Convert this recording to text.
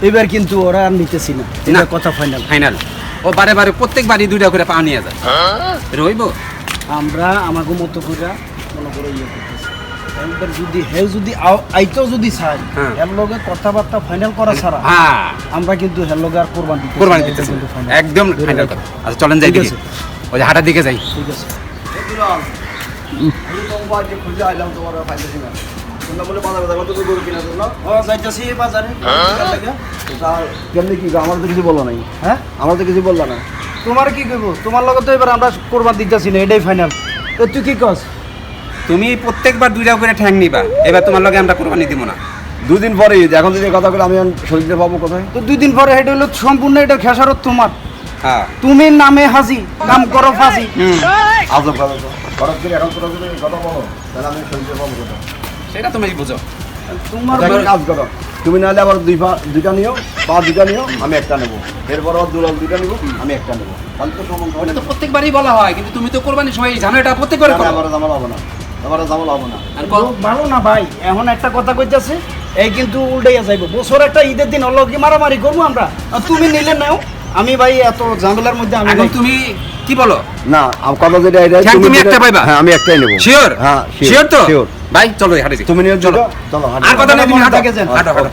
এবার কিন্তু ওরা আর নিতেছি না, এটা কথা ফাইনাল। ফাইনাল। ও বারে বারে প্রত্যেকবারই 2টা করে পা নিয়ে যায়, রইব। আমরা আমাকে মতো করে মনে করে ইয়ে করতেছি। এবার যদি হেউ যদি আইতো যদি চাই এর লগে কথাবার্তা ফাইনাল করা ছাড়া আমরা কিন্তু হের লগে আর কোরবানি দিতেছি একদম ফাইনাল। আচ্ছা চলেন যাই দিকে, ওই যে হাটার দিকে যাই। ঠিক আছে। যাইতেছি বাজারে। কেমনি কি আমার তো কিছু বললো নাই, হ্যাঁ আমার তো কিছু বললো না। তোমার কি করবো, তোমার লগে তো এবার আমরা কোরবানি দিতেছি না, এটাই ফাইনাল। তো তুই কি কস? তুমি প্রত্যেকবার 2টা করে ঠ্যাং নিবা, এবার তোমার লগে আমরা কোরবানি দিব না। 2 দিন পরে এখন যদি কথা করে আমি শরীরে পাবো কোথায়? তো 2 দিন পরে হেঁটে হলো সম্পূর্ণ এটা খেসারত তোমার। হ্যাঁ তুমি নামে হাজি, নাম করো ফাজি। আজব কথা তো। হঠাৎ করে এখন কথা যদি কথা বলো তাহলে আমি শরীরে পাবো কোথায়? সেটা তুমি বুঝো। তোমার একটা কাজ করো, তুমি নাহলে আবার 2টা নিও বা 2টা নিও, আমি একটা নেবো। এরপর আবার 2টা নিবো, আমি একটা নেবো। তাহলে তো সমান ওটা তো প্রত্যেকবারই বলা হয়, কিন্তু তুমি তো কোরবানির সময় জানো এটা প্রত্যেকবার করো। আবার ঝামেলা হবে না, আবার ঝামেলা হবে না। আর ভালো না ভাই, এখন একটা কথা কইতাছে, এই কিন্তু উল্টাইয়া যাইব। বছর একটা ঈদের দিন হলো কি মারামারি করবো আমরা, আর তুমি নিলে নাও। আমি ভাই এত ঝামেলার মধ্যে আমি এখন তুমি কি বলো? না কথা যেটা এটা তুমি একটা পাইবা? হ্যাঁ আমি একটাই নেবো। শিওর? হ্যাঁ শিওর তো? শিওর। ভাই চলো হাঁটে যাই। তুমি নিও, চলো। চলো আর কথা নেই, তুমি হাঁটো। থেকে যান। হাঁটো হাঁটো।